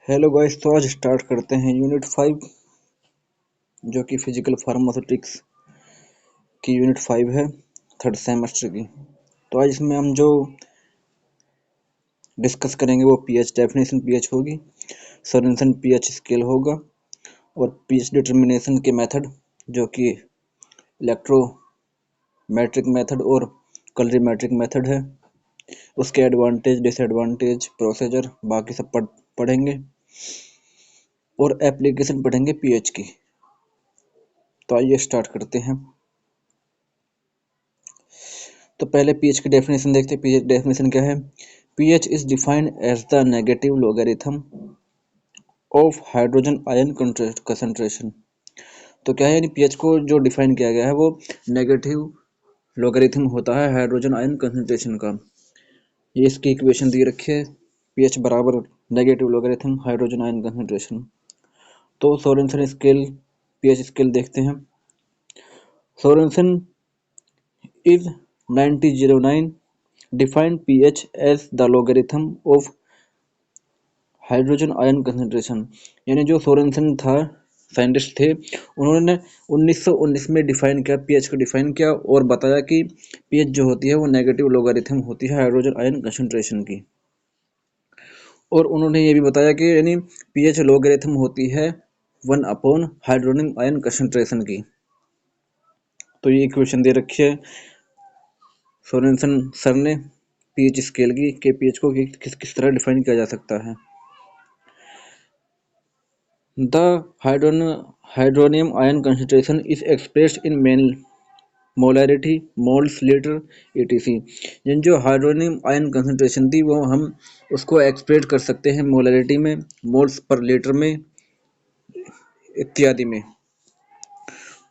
Hello guys, तो आज start करते हैं यूनिट 5 जो कि फिजिकल फार्मास्यूटिक्स की यूनिट 5 है, थर्ड सेमेस्टर की। तो आज इसमें हम जो डिस्कस करेंगे वो पीएच डेफिनेशन पीएच होगी, सोरेनसन पीएच स्केल होगा और पीएच डिटर्मिनेशन के मेथड जो कि इलेक्ट्रोमेट्रिक मेथड और कलरीमेट्रिक मेथड है, उसके एडवांटेज डिसएडवांटेज प्रोसीजर बाकी सब पढ़ेंगे और एप्लीकेशन पढ़ेंगे पीएच की। तो आइए स्टार्ट करते हैं। तो पहले पीएच की डेफिनेशन देखते हैं। पीएच डेफिनेशन क्या है? PH is defined as the negative logarithm of hydrogen ion concentration. तो क्या है, यानी पीएच को जो डिफाइन किया गया है वो नेगेटिव लॉगरिथम होता है हाइड्रोजन आयन कंसंट्रेशन का। ये इसकी इक्वेशन दी रखी है, पीएच बराबर negative logarithm hydrogen ion concentration. तो सोरेनसन स्केल, पीएच स्केल देखते हैं। Sorensen is 1909 defined pH as the logarithm of hydrogen ion concentration. यानी जो सोरेनसन था, साइंटिस्ट थे, उन्होंने 1919 में डिफाइन किया, पीएच को डिफाइन किया और बताया कि पीएच जो होती है वो नेगेटिव लोगारिथम होती है हाइड्रोजन आयन कंसंट्रेशन की। और उन्होंने ये भी बताया कि यानी पीएच लोगारिथम होती है 1 अपॉन हाइड्रोजन आयन कंसंट्रेशन की। तो ये इक्वेशन दे रखी है सोरेनसन सर ने पीएच स्केल की, के पीएच को किस तरह डिफाइन किया जा सकता है। The hydronium ion concentration is expressed in molarity, moles litre, etc। यानी जो हाइड्रोनियम आयन कंसंट्रेशन थी वो हम उसको एक्सप्रेस कर सकते हैं मोलैरिटी में, मोल्स पर लीटर में इत्यादि में।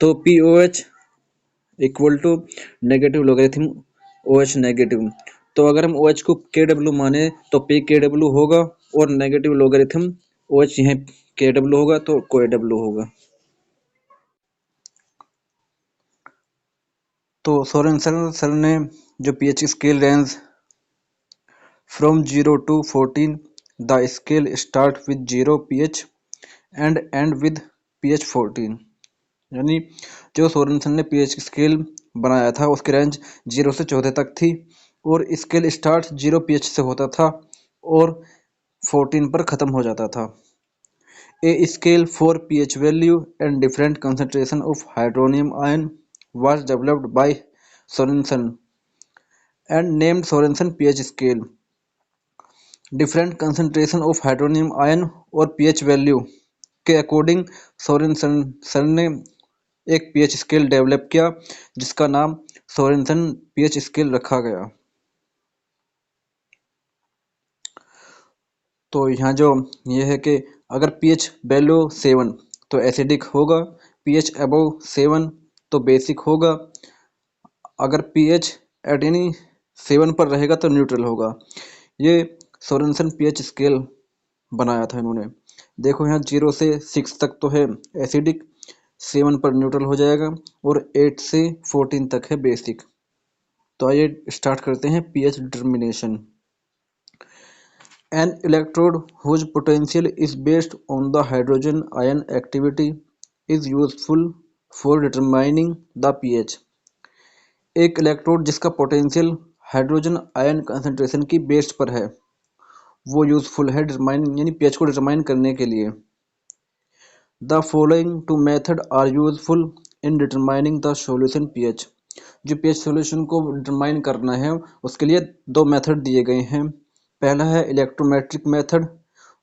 तो p O H equal to negative logarithm O H negative. तो अगर हम ओ एच को के डब्ल्यू माने तो पी के डब्ल्यू होगा और नेगेटिव लोगरिथम ओ एच यहाँ के डब्ल्यू होगा तो को डब्ल्यू होगा। तो सोरेनसन सर ने जो pH scale range from 0 to 14, the scale start with 0 pH and and with pH 14। यानी जो सोरेनसन ने पीएच स्केल बनाया था उसकी रेंज 0 से 14 तक थी और स्केल स्टार्ट 0 pH से होता था और 14 पर ख़त्म हो जाता था। A scale for pH value and different concentration of hydronium ion was developed by Sorensen and named Sorensen pH scale। Different concentration of hydronium ion और पीएच वैल्यू के अकॉर्डिंग सोरेनसन सर ने एक पीएच स्केल डेवलप किया जिसका नाम Sorensen pH scale रखा गया। तो यहाँ जो ये है कि अगर पीएच वैल्यू 7 तो एसिडिक होगा, पीएच अबव 7 तो बेसिक होगा, अगर पीएच एट एनी 7 पर रहेगा तो न्यूट्रल होगा। ये सोरेनसन पीएच स्केल बनाया था इन्होंने। देखो यहाँ 0 से 6 तक तो है एसिडिक, 7 पर न्यूट्रल हो जाएगा और 8 से 14 तक है बेसिक। तो आइए स्टार्ट करते हैं pH determination. An electrode whose potential is based on the hydrogen ion activity is useful for determining the pH। एक इलेक्ट्रोड जिसका पोटेंशियल हाइड्रोजन आयन कंसंट्रेशन की बेस पर है वो यूजफुल है डिटरमाइन यानी पीएच को डिटरमाइन करने के लिए। The following two method are useful in determining the solution pH. जो पीएच सॉल्यूशन को डिटरमाइन करना है उसके लिए दो मेथड दिए गए हैं। पहला है इलेक्ट्रोमेट्रिक मेथड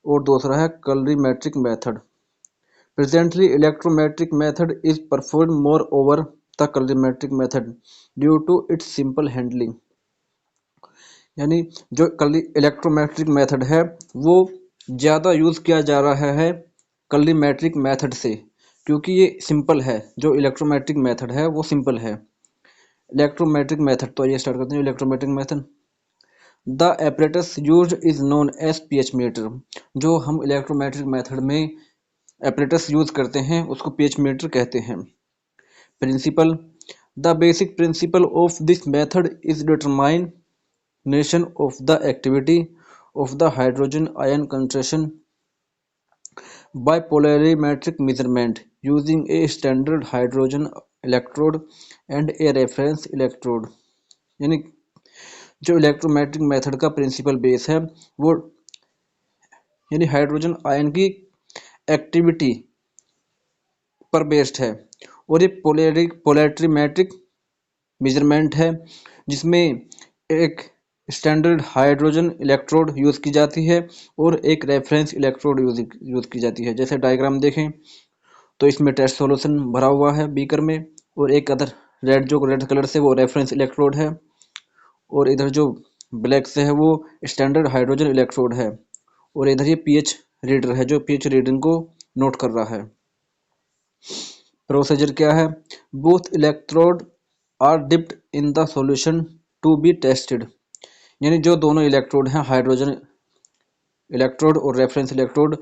और दूसरा है colorimetric method. Presently electrometric method is perform more over the colorimetric method due to its simple handling. यानी जो इलेक्ट्रोमेट्रिक मेथड है वो ज़्यादा यूज़ किया जा रहा है कलरीमेट्रिक मेथड से, क्योंकि ये सिंपल है। जो इलेक्ट्रोमेट्रिक मेथड है वो सिंपल है। इलेक्ट्रोमेट्रिक मेथड, तो ये स्टार्ट करते हैं electrometric method. The apparatus used is known as pH meter. जो हम इलेक्ट्रोमेट्रिक मेथड में एपरेटस यूज करते हैं उसको पीएच मीटर कहते हैं। Principle, the basic principle of this method is determination of the activity of the hydrogen ion concentration by polarimetric measurement using a standard hydrogen electrode and a reference electrode। यानी जो electrometric method का principal base है वो यानी hydrogen ion की activity पर based है, और ये पोलैरिमेट्रिक मेजरमेंट है जिसमें एक स्टैंडर्ड हाइड्रोजन इलेक्ट्रोड यूज़ की जाती है और एक रेफरेंस इलेक्ट्रोड यूज़ की जाती है। जैसे डायग्राम देखें तो इसमें टेस्ट सॉल्यूशन भरा हुआ है बीकर में, और एक अदर रेड कलर से वो रेफरेंस इलेक्ट्रोड है, और इधर जो ब्लैक से है वो स्टैंडर्ड हाइड्रोजन इलेक्ट्रोड है, और इधर ये पीएच रीडर है जो पीएच रीडिंग को नोट कर रहा है। प्रोसीजर क्या है? Both electrode are dipped in the solution to be tested. यानी जो दोनों इलेक्ट्रोड हैं, हाइड्रोजन इलेक्ट्रोड और रेफरेंस इलेक्ट्रोड,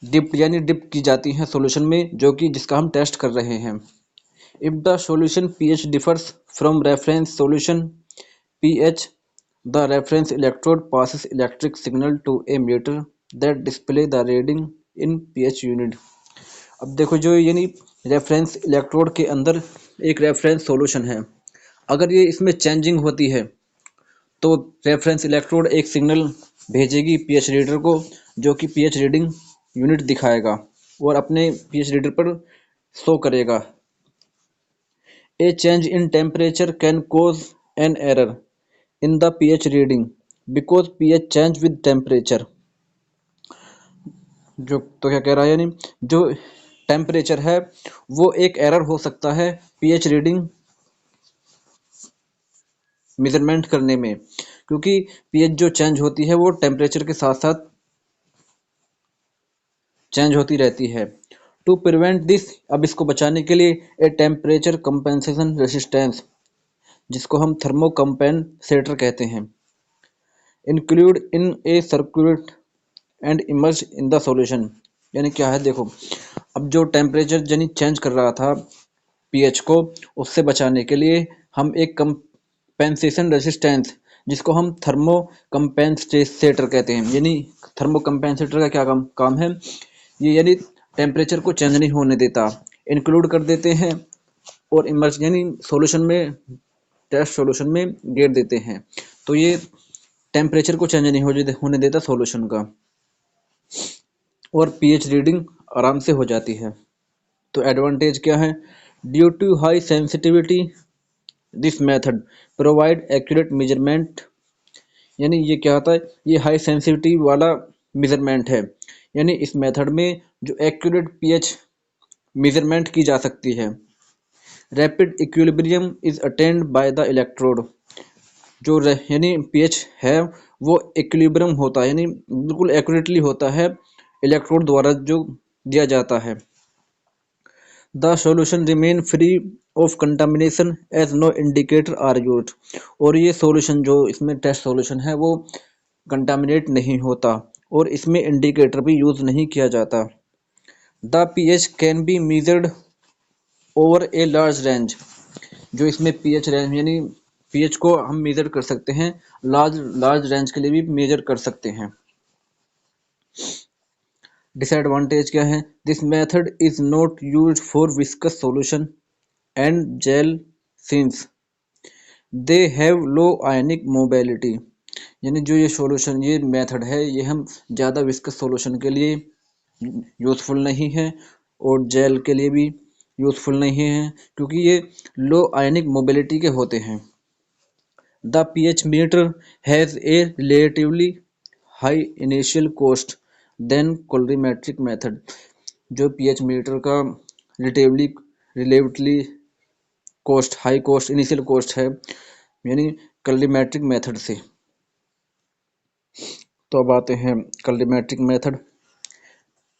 डिप की जाती हैं सॉल्यूशन में जो कि जिसका हम टेस्ट कर रहे हैं। If the solution pH differs from reference solution pH, the reference electrode passes electric signal to a meter that display the reading in pH unit। अब देखो जो यानी रेफरेंस इलेक्ट्रोड के अंदर एक रेफरेंस सॉल्यूशन है, अगर ये इसमें चेंजिंग होती है तो रेफरेंस इलेक्ट्रोड एक सिग्नल भेजेगी पीएच रीडर को जो कि पीएच रीडिंग यूनिट दिखाएगा और अपने पीएच रीडर पर शो करेगा। A change in temperature can cause an error in the pH reading because pH change with temperature। जो तो क्या कह रहा है, यानी जो टेम्परेचर है वो एक एरर हो सकता है पीएच रीडिंग मेजरमेंट करने में, क्योंकि पीएच जो चेंज होती है वो टेम्परेचर के साथ साथ चेंज होती रहती है। टू प्रिवेंट दिस, अब इसको बचाने के लिए ए टेम्परेचर कंपेंसेशन रेसिस्टेंस, जिसको हम थर्मो कंपेंसेटर कहते हैं, include in A circulate and emerge in the solution. यानी क्या है, देखो अब जो टेम्परेचर यानी चेंज कर रहा था पीएच को, उससे बचाने के लिए हम एक कंपेंसेशन रेसिस्टेंस, जिसको हम थर्मो कंपेंसेटर कहते हैं, यानी थर्मो कंपेंसेटर का क्या काम है, ये यानी टेम्परेचर को चेंज नहीं होने देता, इंक्लूड कर देते हैं और इमर्ज यानी सॉल्यूशन में, टेस्ट सॉल्यूशन में गेर देते हैं, तो ये टेम्परेचर को चेंज नहीं होने देता सॉल्यूशन का, और पीएच रीडिंग आराम से हो जाती है। तो एडवांटेज क्या है? Due to high sensitivity this method provide accurate measurement. यानी ये क्या होता है, ये हाई सेंसिटिविटी वाला मेजरमेंट है, यानी इस मेथड में जो एक्यूरेट पीएच मेजरमेंट की जा सकती है। Rapid equilibrium is attend by the electrode, जो यानी पीएच है वो इक्विलिब्रियम होता है, यानी बिल्कुल एक्यूरेटली होता है इलेक्ट्रोड द्वारा जो दिया जाता है। The solution remain free of contamination as no indicator are used, और ये सॉल्यूशन जो इसमें टेस्ट सॉल्यूशन है वो कंटामिनेट नहीं होता और इसमें इंडिकेटर भी यूज नहीं किया जाता। The pH can be measured over a large range, जो इसमें पीएच रेंज यानी पीएच को हम मेजर कर सकते हैं, लार्ज रेंज के लिए भी मेजर कर सकते हैं। डिसएडवांटेज क्या है? This method is not used for viscous solution and gel since they have low ionic mobility. यानी जो ये सॉल्यूशन, ये मेथड है, ये हम ज़्यादा विस्कस सॉल्यूशन के लिए यूज़फुल नहीं है और जेल के लिए भी यूज़फुल नहीं है, क्योंकि ये लो आयनिक मोबिलिटी के होते हैं। The pH meter has a relatively high initial cost than calorimetric method. जो पीएच मीटर का relatively cost, high cost, initial cost है, यानी कैलोरीमेट्रिक मेथड से। तो अब आते हैं कैलोरीमेट्रिक मेथड।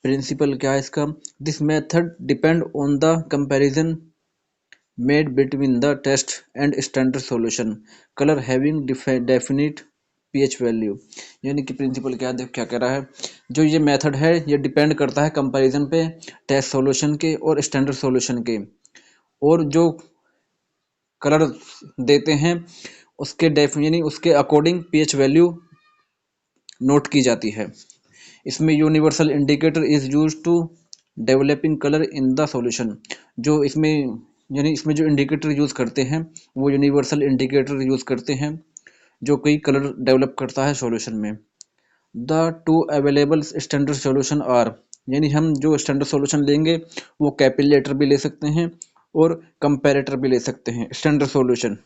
प्रिंसिपल क्या है इसका? This method depend on the comparison made between the test and standard solution colour having definite pH value. यानी कि प्रिंसिपल क्या कह रहा है, जो ये मेथड है ये डिपेंड करता है कंपैरिजन पे टेस्ट सॉल्यूशन के और स्टैंडर्ड सॉल्यूशन के, और जो कलर देते हैं उसके यानी उसके अकॉर्डिंग पीएच वैल्यू नोट की जाती है। इसमें universal indicator is use to developing colour in the solution. जो इसमें यानी इसमें जो इंडिकेटर यूज़ करते हैं वो यूनिवर्सल इंडिकेटर यूज़ करते हैं जो कई कलर डेवलप करता है सॉल्यूशन में। The two available standard solution are, यानी हम जो स्टैंडर्ड सॉल्यूशन लेंगे वो कैपिलेटर भी ले सकते हैं और कंपैरेटर भी ले सकते हैं स्टैंडर्ड सॉल्यूशन।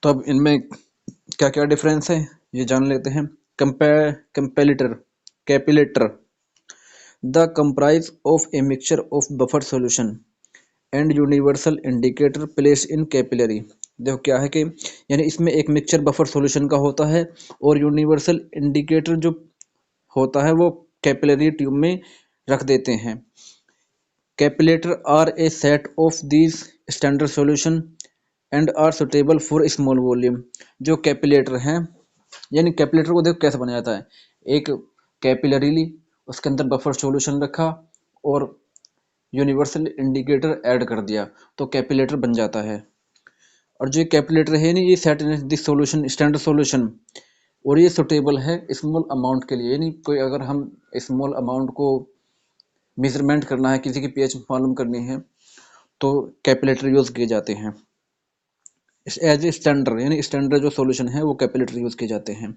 तो अब इनमें क्या क्या डिफरेंस है ये जान लेते हैं। Comparator, capillator, the comprise of a mixture of buffer solution and universal indicator place in capillary. देखो क्या है कि यानी इसमें एक मिक्सचर बफर सॉल्यूशन का होता है और यूनिवर्सल इंडिकेटर जो होता है वो कैपिलरी ट्यूब में रख देते हैं। Capillator are a set of these standard solution and are suitable for small volume. जो कैपिलेटर हैं, यानी कैपिलेटर को देखो कैसे बनाया जाता है, एक कैपिलरी ली, उसके अंदर बफर सॉल्यूशन रखा और यूनिवर्सल इंडिकेटर ऐड कर दिया तो कैपिलेटर बन जाता है। और जो कैपिलेटर है नहीं, ये set this solution standard solution और ये सुटेबल है स्मॉल अमाउंट के लिए। यानी कोई अगर हम स्मॉल अमाउंट को मेजरमेंट करना है, किसी की पीएच मालूम करनी है तो कैपिलेटर यूज किए जाते हैं एज ए स्टैंडर्ड। यानी स्टैंडर्ड जो सॉल्यूशन है वो कैपिलेटर यूज किए जाते हैं।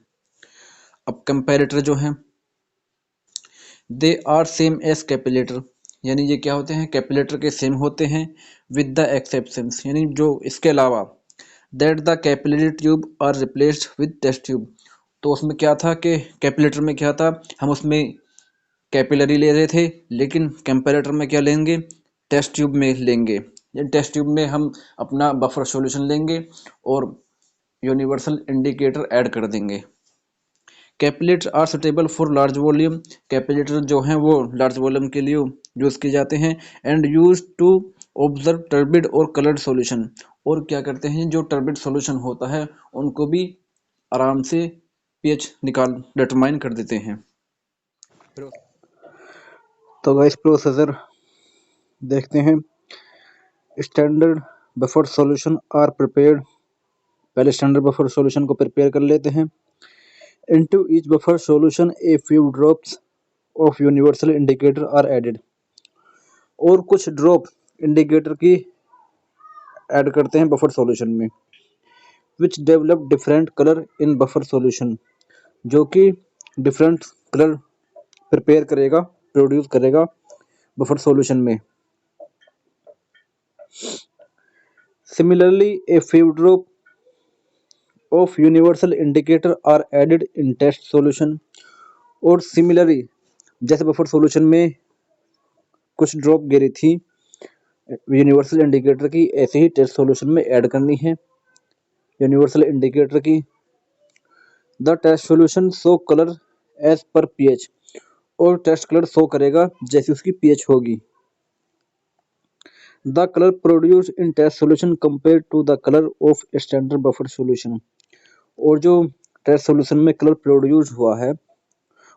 अब कंपैरेटर जो है दे आर सेम एज कैपिलेटर, यानी ये क्या होते हैं, कैपिलेटर के सेम होते हैं विद द एक्सेप्शंस, यानी जो इसके अलावा that the capillary tube are replaced with test tube. तो उसमें क्या था कि कैपिलेटर में क्या था, हम उसमें कैपिलरी ले रहे थे लेकिन कंपैरेटर में क्या लेंगे, टेस्ट ट्यूब में लेंगे। टेस्ट ट्यूब में हम अपना बफर सॉल्यूशन लेंगे और यूनिवर्सल इंडिकेटर ऐड कर देंगे। Capillator are suitable for large volume, capillator जो हैं वो लार्ज वॉल्यूम के लिए यूज़ किए जाते हैं and use to observe turbid और कलर्ड सॉल्यूशन। और क्या करते हैं, जो टर्बिड सॉल्यूशन होता है उनको भी आराम से पीएच निकाल डिटरमाइन कर देते हैं। तो गाइस प्रोसेसर देखते हैं। Standard buffer solution are prepared, पहले स्टैंडर्ड बफर सॉल्यूशन को प्रिपेयर कर लेते हैं। Into each buffer solution a few drops of universal indicator are added, और कुछ ड्रॉप इंडिकेटर की ऐड करते हैं बफर सॉल्यूशन में। Which develop different colour in buffer solution, जो कि डिफरेंट कलर प्रिपेयर करेगा, प्रोड्यूस करेगा बफर सॉल्यूशन में। Similarly a few drop of universal indicator are added in test solution, और सिमिलरली जैसे बफर सॉल्यूशन में कुछ ड्रॉप गिरी थी यूनिवर्सल इंडिकेटर की, ऐसे ही टेस्ट सॉल्यूशन में ऐड करनी है यूनिवर्सल इंडिकेटर की। The test solution show colour as per pH, और टेस्ट कलर शो करेगा जैसी उसकी पीएच होगी। The colour produce in test solution compare to the colour of standard buffer solution, और जो टेस्ट सॉल्यूशन में कलर प्रोड्यूस हुआ है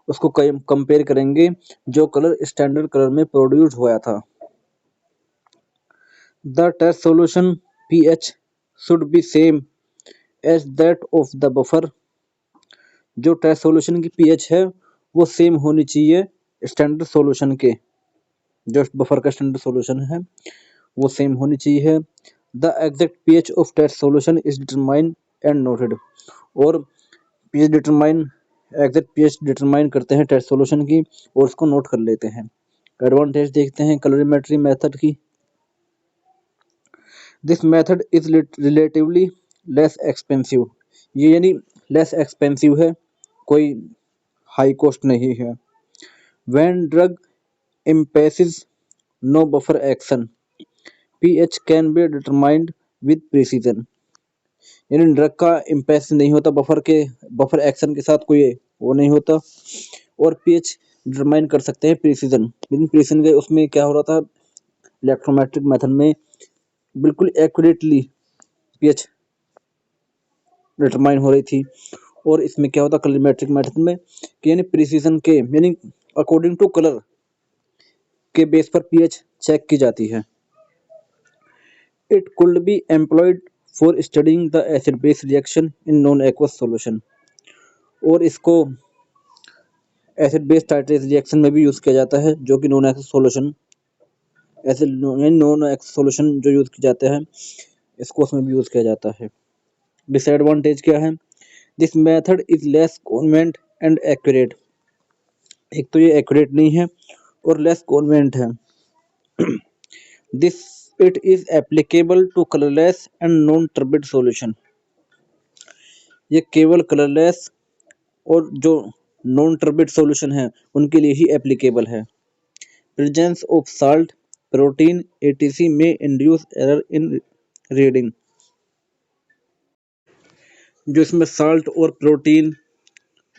उसको कंपेयर करेंगे जो कलर स्टैंडर्ड कलर में प्रोड्यूस हुआ था। The test solution pH should be same as that of the buffer, जो टेस्ट सॉल्यूशन की पीएच है वो सेम होनी चाहिए स्टैंडर्ड सॉल्यूशन के, जो बफर का स्टैंडर्ड सॉल्यूशन है वो सेम होनी चाहिए। The exact pH of test solution is determined and noted, और pH determine, exact pH determine करते हैं टेस्ट सॉल्यूशन की और उसको नोट कर लेते हैं। एडवांटेज देखते हैं कलरीमेट्री मेथड की। This method is relatively less expensive, ये यानी लेस एक्सपेंसिव है, कोई हाई कॉस्ट नहीं है। When drug imposes no buffer action, pH can be determined with precision, यानी ड्रग का इम्पेस नहीं होता, बफर एक्शन के साथ कोई वो नहीं होता, और पीएच डिटरमाइन कर सकते हैं प्रिसीजन। प्रिसीजन के उसमें क्या हो रहा था, इलेक्ट्रोमेट्रिक मेथड में बिल्कुल एक्यूरेटली पीएच डिटरमाइन हो रही थी, और इसमें क्या होता कलरीमेट्रिक मेथड में कि यानी प्रिसीजन के, यानी अकॉर्डिंग टू कलर के बेस पर पीएच चेक की जाती है। It could be employed for studying the acid base reaction in non aqueous solution, और इसको एसिड बेस टाइट्रेज रिएक्शन में भी यूज़ किया जाता है, जो कि non aqueous solution non aqueous solution जो यूज़ किया जाता है, इसको उसमें भी यूज़ किया जाता है। डिसएडवांटेज क्या है? This method is less convenient and accurate. एक तो ये एक्यूरेट नहीं है और लेस कॉन्वेंट है। This it is applicable to colourless and non turbid solution. ये केवल कलरलेस और जो नॉन टर्बिड सॉल्यूशन है उनके लिए ही एप्लीकेबल है। Presence of salt, protein etc में इंड्यूस एरर इन रीडिंग। जो इसमें साल्ट और प्रोटीन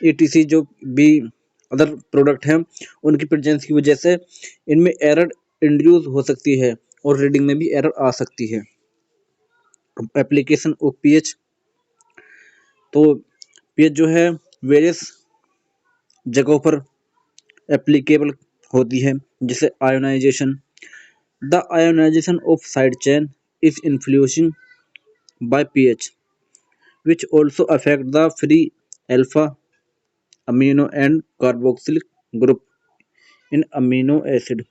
एटीसी जो भी अदर प्रोडक्ट हैं उनकी प्रेजेंस की वजह से इनमें एरर इंड्यूस हो सकती है और रीडिंग में भी एरर आ सकती है। एप्लीकेशन ऑफ पीएच, तो पीएच जो है वेरियस जगहों पर एप्लीकेबल होती है, जैसे ionisation. The ionisation of side chain is influencing by pH which also affect the free alpha amino and carboxylic group in amino acid।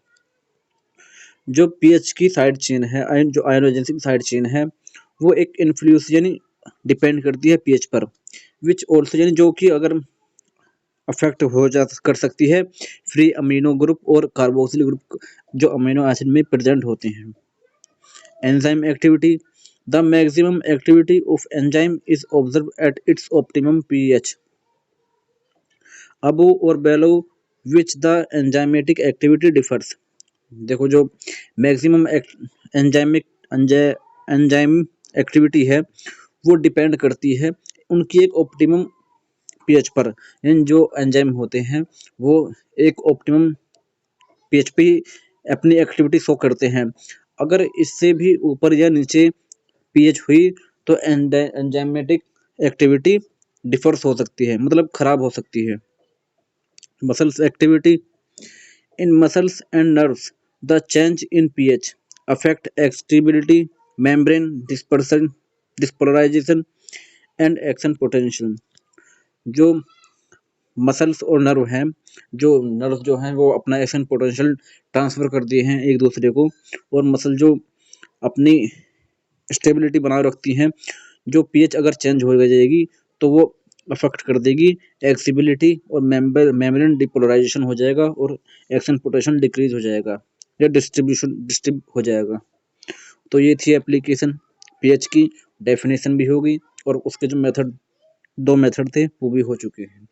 जो पीएच की साइड चेन है, जो आयोनाइजेशन की साइड चेन है, वो एक इन्फ्लुएंस यानी डिपेंड करती है पीएच पर, विच ऑल्सो यानी जो कि अगर अफेक्ट हो जा कर सकती है फ्री अमीनो ग्रुप और कार्बोक्सिलिक ग्रुप जो अमीनो एसिड में प्रेजेंट होते हैं। Enzyme activity, the maximum activity of enzyme is observe at its optimum pH above or below which the enzymatic activity differs। देखो जो मैक्सिमम एंजाइम एक्टिविटी है वो depend करती है उनकी एक ऑप्टिमम पीएच पर। यानी जो एंजाइम होते हैं वो एक ऑप्टिमम पीएच पे अपनी एक्टिविटी शो करते हैं। अगर इससे भी ऊपर या नीचे पीएच हुई तो एंजाइमेटिक एक्टिविटी डिफर्स हो सकती है, मतलब खराब हो सकती है। Muscles activity, in muscles and nerves the change in pH affect excitability, membrane dispersion, despolarization and action potential। जो मसल्स और नर्व हैं, जो नर्व जो हैं वो अपना एक्शन पोटेंशियल ट्रांसफर करती हैं एक दूसरे को, और मसल जो अपनी स्टेबिलिटी बनाए रखती हैं। जो पीएच अगर चेंज हो जाएगी तो वो अफेक्ट कर देगी एक्सिबिलिटी और मेम्ब्रेन डिपोलराइजेशन हो जाएगा और एक्शन पोटेंशियल डिक्रीज हो जाएगा या डिस्ट्रीब हो जाएगा। तो ये थी एप्लीकेशन पीएच की, डेफिनेशन भी होगी और उसके जो मेथड 2 मेथड थे वो भी हो चुके हैं।